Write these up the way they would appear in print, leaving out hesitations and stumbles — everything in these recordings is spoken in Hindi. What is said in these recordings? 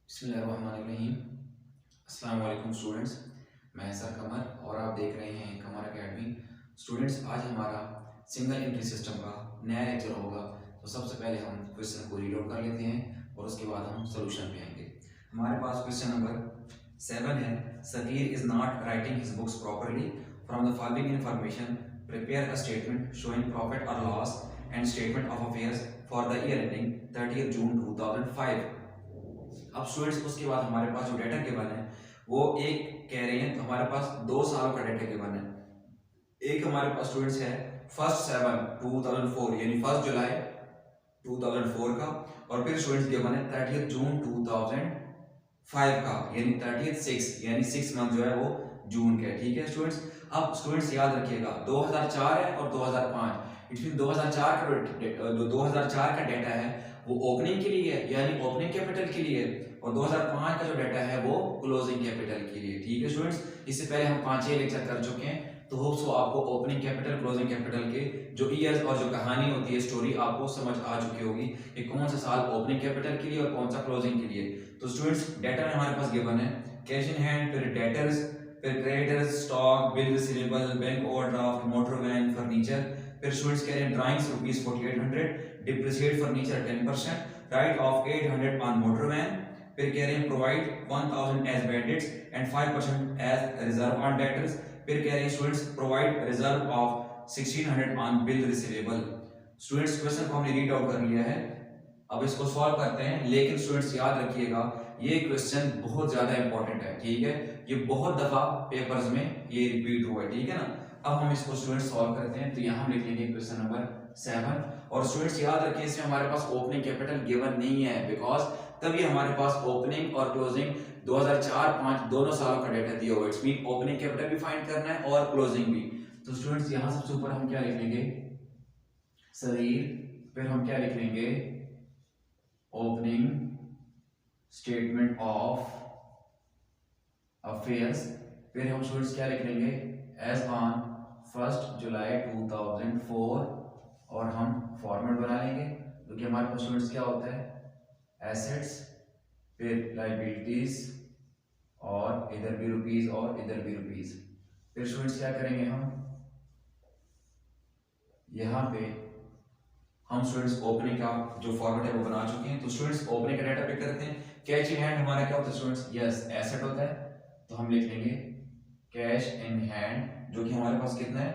बिस्मिल्लाहिर्रहमानिर्रहीम। अस्सलाम वालेकुम स्टूडेंट्स, मैं सर कमर और आप देख रहे हैं कमर एकेडमी। स्टूडेंट्स, आज हमारा सिंगल एंट्री सिस्टम का नया लेक्चर होगा। तो सबसे पहले हम क्वेश्चन को रीड आउट कर लेते हैं और उसके बाद हम सोल्यूशन पे आएंगे। हमारे पास क्वेश्चन नंबर 7 है। Sagir is not writing his books properly. From the following information prepare a statement showing profit और loss and statement of affairs for the year ending 30 June 2005। अब स्टूडेंट्स, उसके बाद हमारे पास जो डाटा गिवन है वो एक कह रहे हैं, तो हमारे पास 2 सालों का डाटा गिवन है। एक हमारे पास स्टूडेंट्स है 1 7 2004 यानी 1 जुलाई 2004 का, और फिर स्टूडेंट्स गिवन है 30 जून 2005 का यानी 30 यानी 6 मंथ जो है वो जून का है। ठीक है स्टूडेंट्स। अब स्टूडेंट्स याद रखिएगा 2004 है और 2005, इसमें 2004 का जो 2004 का डाटा है वो ओपनिंग के लिए है यानी ओपनिंग कैपिटल के लिए, और 2005 का जो डाटा है वो क्लोजिंग कैपिटल के लिए। ठीक है स्टूडेंट्स। इससे पहले हम 5-6 लेक्चर कर चुके हैं, तो होप सो आपको ओपनिंग कैपिटल क्लोजिंग कैपिटल के जो ईयर्स और जो कहानी होती है, स्टोरी आपको समझ आ चुकी होगी कि कौन सा साल ओपनिंग कैपिटल के लिए और कौन सा क्लोजिंग के लिए। तो स्टूडेंट्स, डाटा में हमारे पास गिवन है कैश इन हैंड, फिर डेटर्स, फिर creditors, stock, bill receivable, bank overdraft, motor van, furniture. फिर स्टूडेंट्स कह रहे हैं drawings rupees 4800, depreciate furniture 10%, write off 800 on motor van. फिर कह रहे हैं provide 1000 as bad debts and 5% as reserve on debtors. फिर कह रहे हैं students provide reserve of 1600 on bill receivable. Students, question को हमने रीड आउट कर लिया है, अब इसको सॉल्व करते हैं। लेकिन स्टूडेंट्स याद रखिएगा ये क्वेश्चन बहुत ज्यादा इंपॉर्टेंट है। ठीक है, ये बहुत दफा पेपर्स में ये रिपीट हुआ है। ठीक है ना। अब हम इसको स्टूडेंट्स सॉल्व करते हैं, तो यहाँ हम लिखेंगे क्वेश्चन नंबर 7। और स्टूडेंट्स याद रखिए इसमें हमारे पास ओपनिंग कैपिटल गिवन नहीं है, बिकॉज तभी हमारे पास ओपनिंग और क्लोजिंग 2004-5 दोनों सालों का डेटा दिया हुआ है। इट्स मीन ओपनिंग कैपिटल भी फाइंड करना है और क्लोजिंग भी। तो स्टूडेंट्स यहाँ सबसे ऊपर हम क्या लिख लेंगे, शरीर, फिर हम क्या लिख लेंगे, ओपनिंग स्टेटमेंट ऑफ अफेयर्स। फिर हम स्टूडेंट्स क्या लिख लेंगे, एज ऑन 1 जुलाई 2004, और हम फॉर्मेट बना लेंगे क्योंकि हमारे पास स्टूडेंट्स क्या होता है, एसेट्स, फिर लाइबिलिटीज, और इधर भी रुपीज और इधर भी रुपीज। फिर स्टूडेंट्स क्या करेंगे, हम यहाँ पे हम स्टूडेंट्स ओपनिंग का जो फॉर्मेट है वो बना चुके हैं। तो स्टूडेंट्स ओपनिंग का डाटा पिक करते हैं। कैश इन हैंड हमारा क्या होता है स्टूडेंट्स, यस एसेट होता है, तो हम लिख लेंगे कैश इन हैंड जो कि हमारे पास कितना है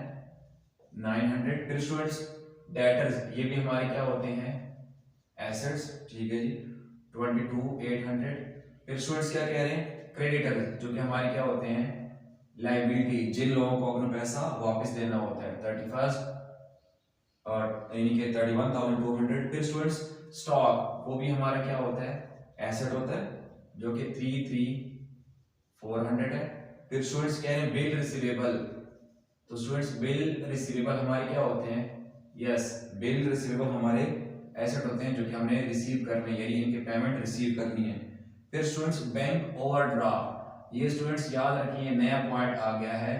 900। फिर स्टूडेंट्स डेटर्स ये भी हमारे क्या होते हैं, एसेट्स। ठीक है जी, 22,800। फिर स्टूडेंट्स क्या कह रहे हैं, क्रेडिटर्स जो कि हमारे क्या होते हैं, लाइबिलिटी, जिन लोगों को अपना पैसा वापस देना होता है 31 और यानी कि 31,200। फिर स्टूडेंट्स स्टॉक वो भी हमारा क्या होता है, एसेट होता है जो कि 33,400 है। फिर स्टूडेंट्स कह रहे हैं बिल रिसीवेबल, तो स्टूडेंट्स बिल रिसीवेबल हमारे क्या होते हैं, यस बिल रिसीवेबल हमारे एसेट होते हैं जो कि हमने रिसीव करने यानी इनके पेमेंट रिसीव करनी है। फिर स्टूडेंट्स बैंक ओवरड्राफ्ट, ये स्टूडेंट्स याद रखिए नया पॉइंट आ गया है,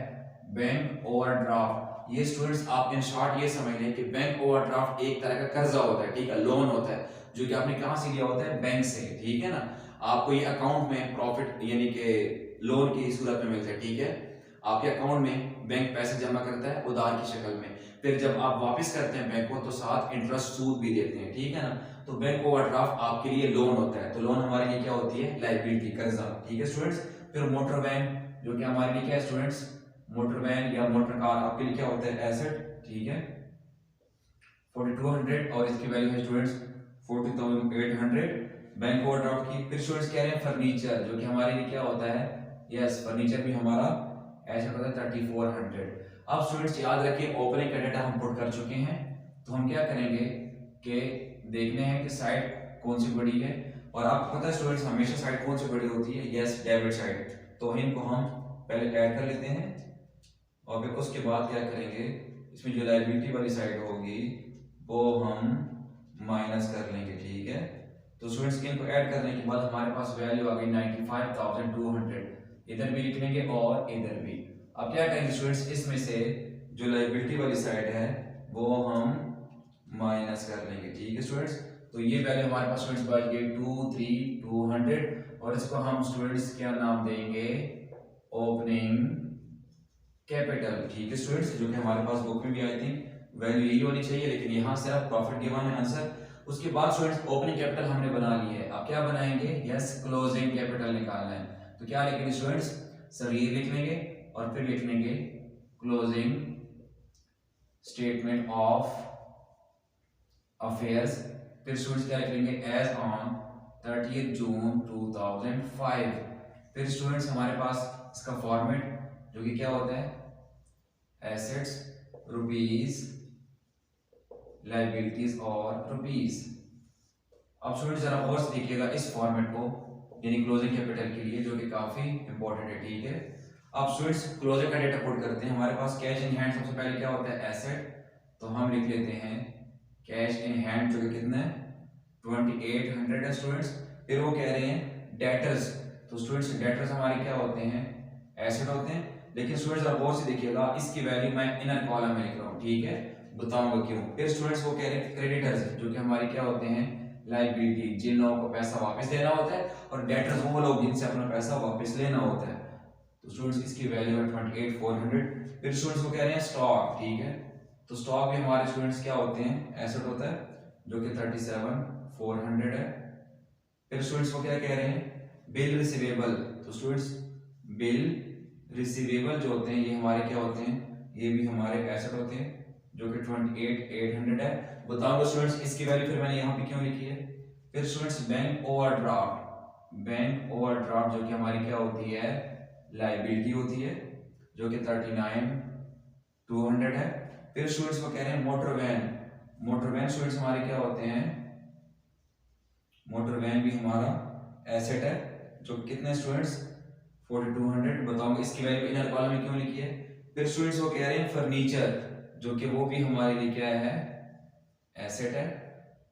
बैंक ओवरड्राफ्ट। ये स्टूडेंट्स आप इन शॉर्ट ये समझ लें कि बैंक ओवरड्राफ्ट एक तरह का कर्जा होता है, ठीक है, लोन होता है जो कि आपने कहां से लिया होता है, बैंक से। ठीक है ना। आपको ये अकाउंट में प्रॉफिट यानी कि लोन की सूरत में मिलता है। ठीक है, आपके अकाउंट में बैंक पैसे जमा करता है उधार की शक्ल में, फिर जब आप वापस करते हैं बैंक को तो साथ इंटरेस्ट सूद भी देते हैं। ठीक है ना। तो बैंक ओवरड्राफ्ट आपके लिए लोन होता है, तो लोन हमारे लिए क्या होती है, लाइबिलिटी, कर्जा। ठीक है स्टूडेंट्स। फिर मोटर वैन जो कि हमारे लिए क्या है स्टूडेंट्स, मोटर वैन या मोटर कार आपके लिए क्या होता है, एसेट। ठीक है, 4200 और इसकी वैल्यू है स्टूडेंट्स 40,800 बैंक ओवरड्राफ्ट की। फिर स्टूडेंट्स कह रहे हैं फर्नीचर जो कि हमारे लिए क्या होता है, यस फर्नीचर भी हमारा एसेट होता है 3400। अब स्टूडेंट्स याद रखिए ओपनिंग का डाटा हम पुट कर चुके हैं, तो हम क्या करेंगे कि देखने हैं कि साइड कौन सी बड़ी है, और आपको पता है स्टूडेंट्स हमेशा साइड कौन सी बड़ी होती है, यस डेबिट साइड। तो इनको हम पहले ऐड कर लेते हैं और फिर उसके बाद क्या करेंगे, इसमें जो लायबिलिटी वाली साइड होगी वो हम माइनस कर लेंगे। ठीक है, तो स्टूडेंट्स इनको ऐड करने के बाद हमारे पास वैल्यू आ गई 95,200, इधर भी लिख लेंगे और इधर भी। अब क्या करेंगे स्टूडेंट्स, इसमें से जो लायबिलिटी वाली साइड है वो हम माइनस कर लेंगे। ठीक है स्टूडेंट्स, तो ये वैल्यू हमारे पास स्टूडेंट्स बच गई 200 और इसको हम स्टूडेंट्स क्या नाम देंगे, ओपनिंग कैपिटल। ठीक है स्टूडेंट्स, जो कि हमारे पास बुक में भी आई थी, वैल्यू यही होनी चाहिए, लेकिन यहाँ से आप प्रॉफिट गिवन है आंसर। उसके बाद स्टूडेंट्स ओपनिंग कैपिटल हमने बना ली है, अब क्या बनाएंगे, यस क्लोजिंग कैपिटल निकालना है। तो क्या लिखेंगे स्टूडेंट्स, सर ये लिख लेंगे और फिर लिख लेंगे क्लोजिंग स्टेटमेंट ऑफ अफेयर्स। फिर स्टूडेंट्स क्या लिख लेंगे, एज ऑन 30 जून 2005। फिर स्टूडेंट्स हमारे पास इसका फॉर्मेट जो कि क्या होता है, एसेट्स रुपीज, लाइबिलिटीज और रुपीज। अब स्टूडेंट्स जरा और से देखिएगा इस फॉर्मेट को, यानी क्लोजिंग कैपिटल के लिए, जो कि काफी इंपॉर्टेंट है। ठीक है, अब स्टूडेंट्स क्लोजिंग का डेटा पुट करते हैं। हमारे पास कैश इन हैंड सबसे पहले क्या होता है, एसेट, तो हम लिख लेते हैं कैश इन हैंड जो कि कितना है 2800 है स्टूडेंट्स। फिर वो कह रहे हैं डेटर्स, तो स्टूडेंट्स डेटर्स हमारे क्या होते हैं, एसेट होते हैं। लेकिन स्टूडेंट्स आप गौर से देखिएगा, इसकी वैल्यू मैं इनर कॉलम में लिख रहा हूँ, ठीक है, बताऊंगा क्यों। फिर स्टूडेंट्स वो कह रहे हैं क्रेडिटर्स, जो कि हमारे क्या होते हैं, लाइबिलिटी, जिन लोगों को पैसा वापस देना होता है, और डेटर्स वो लोग जिनसे अपना पैसा वापस लेना होता है। तो स्टूडेंट्स इसकी वैल्यू है 28400। फिर स्टूडेंट्स वो कह रहे हैं स्टॉक, ठीक है, तो स्टॉक भी हमारे स्टूडेंट्स क्या होते हैं, एसेट होता है, जो कि 37400 है। फिर स्टूडेंट्स वो क्या कह रहे हैं, बिल रिसीवेबल, तो स्टूडेंट्स बिल रिसीवेबल जो होते हैं ये हमारे क्या होते हैं, ये भी हमारे एसेट होते हैं, जो कि 28800 है। बताओगे स्टूडेंट्स इसकी वैल्यू फिर मैंने यहाँ पे क्यों लिखी है। फिर students bank overdraft, bank overdraft जो कि हमारी क्या होती है, लाइबिलिटी होती है, जो कि 39200 है। फिर स्टूडेंट्स को कह रहे हैं motor van, motor van students हमारे क्या होते हैं, मोटर वैन भी हमारा एसेट है, जो कितने स्टूडेंट्स 4200। बताऊंगा इसकी वैल्यू इनर कॉलम में क्यों लिखी है। फिर स्टूडेंट्स वो कह रहे हैं फर्नीचर, जो कि वो भी हमारे लिए क्या है, एसेट है,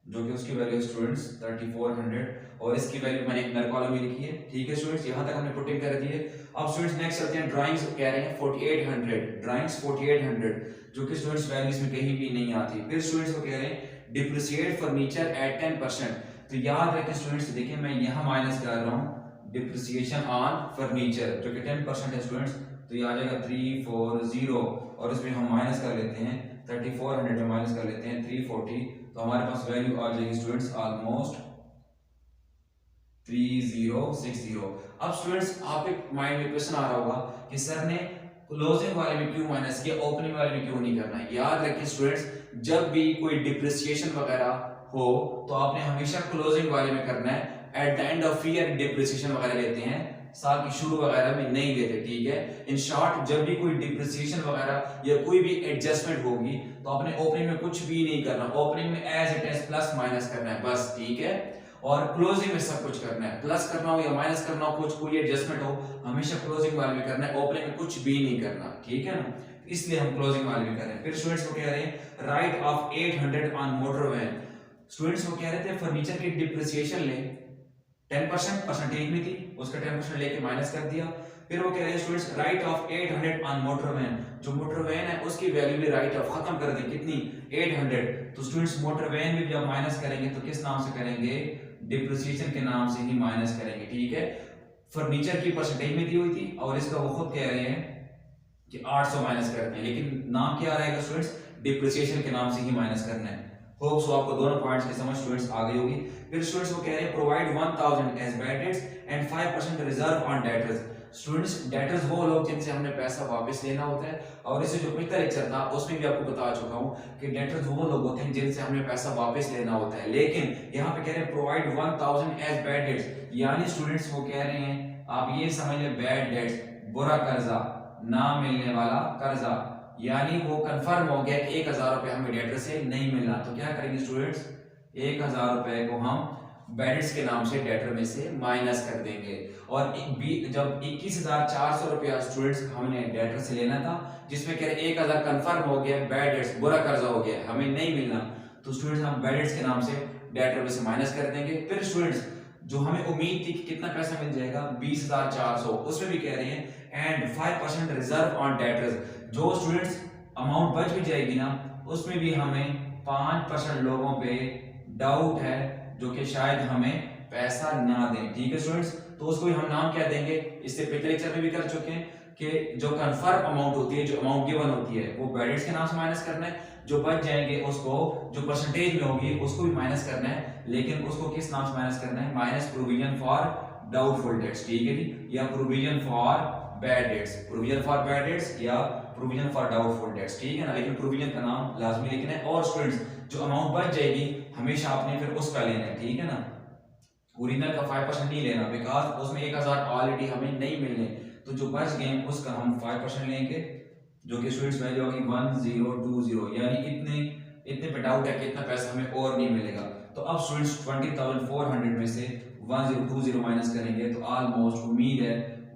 जो कि उसकी वैल्यू स्टूडेंट्स 3400, और इसकी वैल्यू मैंने इनर कॉलम में लिखी है। ठीक है स्टूडेंट्स, यहां तक हमने पुटिंग कर दी है। अब स्टूडेंट्स नेक्स्ट चलते हैं ड्राइंग्स, कह रहे हैं 4800, ड्राइंग्स 4800, जो कि स्टूडेंट्स वैल्यू इसमें कहीं भी नहीं आती। फिर स्टूडेंट्स को कह रहे हैं डिप्रिसिएट फर्नीचर एट 10%, तो याद रखें स्टूडेंट्स, देखिए मैं यहां माइनस कर रहा हूं डिप्रिसिएशन ऑन फर्नीचर, जो कि 10% है स्टूडेंट्स, तो ये आ जाएगा 340, और इसमें हम माइनस कर लेते हैं 3400 में माइनस कर लेते हैं 340, तो हमारे पास वैल्यू आ जाएगी स्टूडेंट्स ऑलमोस्ट 3060। अब स्टूडेंट्स आपके माइंड में क्वेश्चन आ रहा होगा कि सर ने क्लोजिंग वाले में क्यों माइनस किया, ओपनिंग वाले में क्यों नहीं करना है। याद रखिए स्टूडेंट्स, जब भी कोई डिप्रिसिएशन वगैरह हो तो आपने हमेशा क्लोजिंग वाले में करना है। At the end of year depreciation वगैरह लेते हैं, साल की शुरू वगैरह में नहीं लेते, ठीक है। इन शॉर्ट, जब भी कोई डिप्रिसिएशन वगैरह या कोई भी एडजस्टमेंट होगी तो आपने ओपनिंग में कुछ भी नहीं करना, ओपनिंग में as it is plus minus करना है बस, ठीक है। और क्लोजिंग में सब कुछ करना है, प्लस करना हो या माइनस करना हो, कुछ कोई एडजस्टमेंट हो, हमेशा क्लोजिंग वाले में करना है, ओपनिंग में कुछ भी नहीं करना, ठीक है ना, इसलिए हम क्लोजिंग वाले में कर रहे हैं। फिर स्टूडेंट्स को कह रहे हैं write off 800 on motor van, students को कह रहे थे फर्नीचर की डिप्रिसिएशन ले, 10% परसेंटेज में थी, उसका 10% लेके माइनस कर दिया। फिर वो कह रहे हैं students write off 800 on motor van, जो मोटर वैन है उसकी वैल्यू भी राइट ऑफ खत्म कर दी, कितनी 800, तो स्टूडेंट्स मोटर वैन में भी आप माइनस करेंगे तो किस नाम से करेंगे, डिप्रिसिएशन के नाम से ही माइनस करेंगे, ठीक है। फर्नीचर की परसेंटेज में दी हुई थी और इसका वो खुद कह रहे हैं कि 800 माइनस करते हैं, लेकिन नाम क्या रहेगा स्टूडेंट्स, डिप्रिसिएशन के नाम से ही माइनस करना है। होप सो आपको दोनों पॉइंट्स की समझ स्टूडेंट्स आ गई होगी। फिर स्टूडेंट्स को कह रहे हैं provide 1000 as bad debts and 5% reserve on debtors, students debtors वो लोग जिनसे हमने पैसा वापस लेना होता है, और इसे जो पिछला लेक्चर था उसमें भी आपको बता चुका हूं कि डेटर्स वो लोग होते हैं जिनसे हमने पैसा वापस लेना होता है। लेकिन यहाँ पे कह रहे हैं प्रोवाइड 1000 एज बैड डेट्स, यानी स्टूडेंट्स वो कह रहे हैं आप ये समझ लें बैड डेट्स, बुरा कर्जा, ना मिलने वाला कर्जा, यानी वो कंफर्म हो गया कि 1000 रुपए हमें डेटर से नहीं मिलना, तो क्या करेंगे स्टूडेंट्स, 1000 रुपए को हम बैडेट्स के नाम से डेटर में से माइनस कर देंगे। और जब 21400 रुपया स्टूडेंट्स हमने डेटर से लेना था, जिसमें कह रहे 1000 कंफर्म हो गया, बैड डेट्स बुरा कर्जा हो गया, हमें नहीं मिलना, तो स्टूडेंट्स हम बैडेट्स के नाम से डेटर में से माइनस कर देंगे। फिर स्टूडेंट्स जो हमें उम्मीद थी कि कितना पैसा मिल जाएगा 20400, उसमें भी कह रहे हैं एंड 5% रिजर्व ऑन डेटर्स, जो स्टूडेंट्स अमाउंट बच भी जाएगी ना उसमें भी हमें 5% लोगों पे डाउट है जो कि शायद हमें पैसा ना दें, ठीक है स्टूडेंट्स। तो उसको हम नाम क्या देंगे, इससे पिछले लेक्चर में भी कर चुके हैं कि जो कन्फर्म अमाउंट होती है, जो अमाउंट गिवन होती है, वो बैड डेट्स के नाम से माइनस करना है, जो बच जाएंगे उसको जो परसेंटेज में होगी उसको भी माइनस करना है, लेकिन उसको किस नाम से माइनस करना है, minus provision for doubtful debts, ठीक है जी, या provision for bad debts, provision for bad debts या प्रोविजन फॉर डाउटफुल डेट्स, ठीक है ना। लेकिन प्रोविजन का नाम लाजमी लिखना है। और स्टूडेंट्स जो अमाउंट बच जाएगी हमेशा आपने फिर उसका लेना है, ठीक है ना। ओरिजिनल का 5% नहीं लेना, बिकॉज उसमें 1000 ऑलरेडी हमें नहीं मिलने, तो जो बच गए उसका हम 5% लेंगे, जो कि स्टूडेंट्स वैल्यू होगी 1020, यानी इतने पे डाउट है कि इतना पैसा हमें और नहीं मिलेगा। तो अब स्टूडेंट्स 20400 में से 1020 माइनस करेंगे तो ऑलमोस्ट उम्मीद है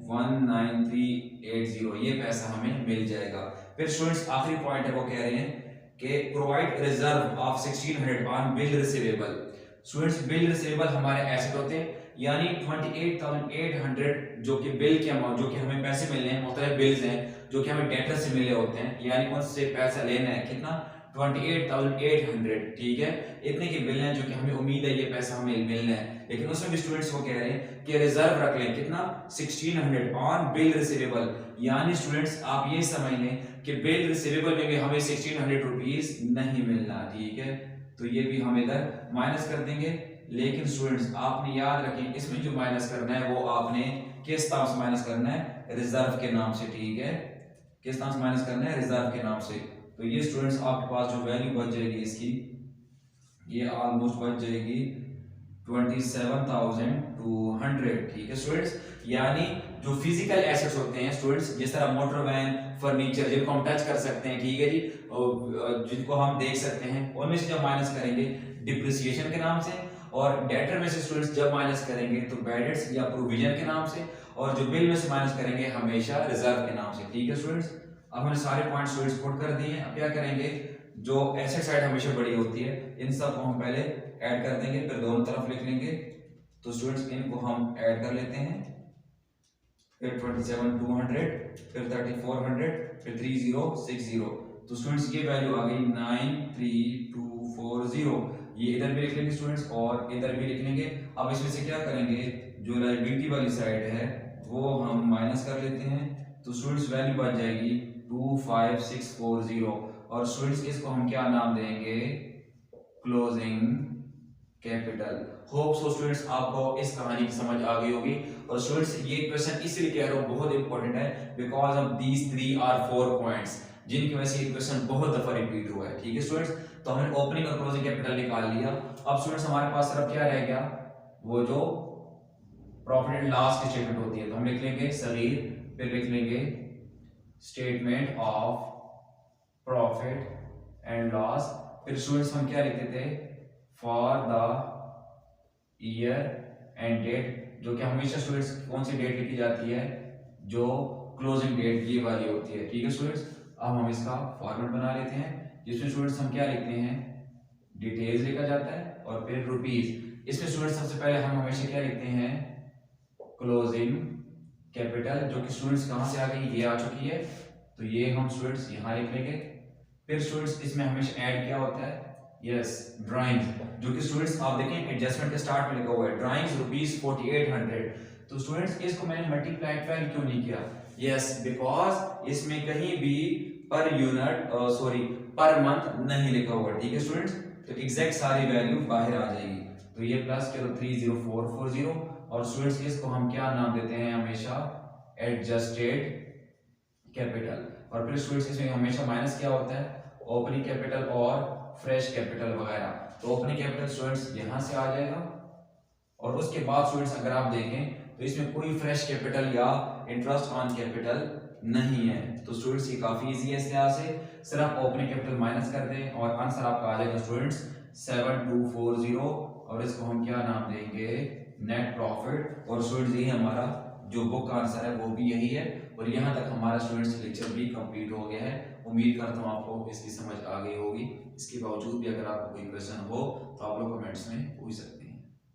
19380 ये पैसा हमें मिल जाएगा। फिर स्टूडेंट्स आखिरी पॉइंट है वो कह रहे हैं कि provide reserve of 1600 on bill receivable. Students bill receivable हमारे एसेट होते हैं, यानी 28800 जो कि बिल के अमाउंट, जो कि हमें पैसे मिलने हैं, मुख्तलिफ बिल्स हैं जो कि हमें डेटर से मिले होते हैं, यानी उनसे पैसा लेना है, कितना 28800, ठीक है। इतने के बिल हैं जो कि हमें उम्मीद है ये पैसा हमें मिलना है, लेकिन उसमें भी स्टूडेंट्स को कह रहे हैं कि रिजर्व रख लें, कितना 1600 ऑन बिल रिसीवेबल, यानी स्टूडेंट्स आप ये समझ लें कि बिल रिसीवेबल में भी हमें 1600 रुपीस नहीं मिलना, ठीक है। तो ये भी हम इधर माइनस कर देंगे, लेकिन स्टूडेंट्स आपने याद रखें इसमें जो माइनस करना है वो आपने किस नाम से माइनस करना है, रिजर्व के नाम से, ठीक है। किस नाम से माइनस करना है, रिजर्व के नाम से। तो ये स्टूडेंट्स आपके पास जो वैल्यू बच जाएगी इसकी, ये ऑलमोस्ट बच जाएगी 27200, ठीक है स्टूडेंट्स। यानी जो फिजिकल एसेट्स होते हैं स्टूडेंट्स, जिस तरह मोटर वैन, फर्नीचर, जिनको हम टच कर सकते हैं, ठीक है जी, जिनको हम देख सकते हैं, उनमें से जब माइनस करेंगे डिप्रिसिएशन के नाम से, और डेटर में से स्टूडेंट्स जब माइनस करेंगे तो बैड डेट्स या प्रोविजन के नाम से, और जो बिल में से माइनस करेंगे हमेशा रिजर्व के नाम से, ठीक है स्टूडेंट्स। अब हमने सारे पॉइंट स्टूडेंट्स पुट कर दिए हैं। अब क्या करेंगे, जो एसेट साइड हमेशा बड़ी होती है, इन सब को हम पहले ऐड कर देंगे, फिर दोनों तरफ लिख लेंगे। तो स्टूडेंट्स इनको हम ऐड कर लेते हैं, फिर 27200, फिर 3400, फिर 3060। तो स्टूडेंट्स ये वैल्यू आ गई 93240, ये इधर भी लिख लेंगे स्टूडेंट्स और इधर भी लिख लेंगे। अब इसमें से क्या करेंगे, जो लायबिलिटी वाली साइड है वो हम माइनस कर लेते हैं, तो स्टूडेंट्स वैल्यू बच जाएगी 25640, और स्टूडेंट्स इसको हम क्या नाम देंगे, closing capital. Hope so students आपको इस कहानी की समझ आ गई होगी। और स्टूडेंट्स ये क्वेश्चन इसलिए कह रहा हूँ बहुत इंपॉर्टेंट है, बिकॉज ऑफ दीज 3 और 4 पॉइंट्स, जिनकी वजह से ये क्वेश्चन बहुत दफा रिपीट हुआ है, ठीक है स्टूडेंट्स। तो हमने ओपनिंग और क्लोजिंग कैपिटल निकाल लिया। अब स्टूडेंट्स हमारे पास सिर्फ क्या रह गया, वो जो प्रॉफिट एंड लॉस की स्टेटमेंट होती है, तो हम लिख लेंगे सगीर, फिर लिख लेंगे statement of profit and loss, फिर स्टूडेंट्स हम क्या लिखते थे, for the year end date, जो कि हमेशा स्टूडेंट्स कौन सी डेट लिखी जाती है, जो क्लोजिंग डेट ये वाली होती है, ठीक है स्टूडेंट्स। अब हम इसका फॉर्मेट बना लेते हैं, जिसमें स्टूडेंट्स हम क्या लिखते हैं, डिटेल्स लिखा जाता है और फिर रुपीस। इसमें स्टूडेंट्स सबसे पहले हम हमेशा क्या लिखते हैं, क्लोजिंग कैपिटल, जो कि स्टूडेंट्स कहां से आ गई, ये आ चुकी है, तो ये हम स्टूडेंट्स यहां लिख लेंगे। फिर स्टूडेंट्स इसमें हमेशा ऐड क्या होता है, यस ड्राइंग्स, जो कि स्टूडेंट्स आप देखें एडजस्टमेंट के स्टार्ट में लिखा हुआ है ड्राइंग्स रुपीस 4800। तो स्टूडेंट्स इसको मैंने मल्टीप्लाई 12 क्यों नहीं किया, यस बिकॉज इसमें कहीं भी पर यूनिट पर मंथ नहीं लिखा हुआ, ठीक है स्टूडेंट्स। तो एग्जैक्ट सारी वैल्यू बाहर आ जाएगी। तो ये प्लस के तो 30440, और स्टूडेंट्स इसको हम क्या नाम देते हैं हमेशा, एडजस्टेड कैपिटल। और फिर स्टूडेंट्स इसमें हमेशा माइनस क्या होता है, ओपनिंग कैपिटल और फ्रेश कैपिटल वगैरह। तो ओपनिंग कैपिटल स्टूडेंट्स यहां से आ जाएगा, और उसके बाद स्टूडेंट्स अगर आप देखें तो इसमें कोई फ्रेश कैपिटल या इंटरेस्ट ऑन कैपिटल नहीं है। तो स्टूडेंट्स ये काफी इजी है, इस लिहाज से सिर्फ ओपनिंग कैपिटल माइनस कर दें और आंसर आपका आ जाएगा स्टूडेंट्स 7240, और इसको हम क्या नाम देंगे, नेट प्रॉफिट। और स्टूडेंट्स ये हमारा जो बुक का आंसर है वो भी यही है। और यहाँ तक हमारा स्टूडेंट्स लेक्चर भी कंप्लीट हो गया है। उम्मीद करता हूँ आपको इसकी समझ आ गई होगी। इसके बावजूद भी अगर आपको कोई क्वेश्चन हो तो आप लोग कमेंट्स में पूछ सकते हैं।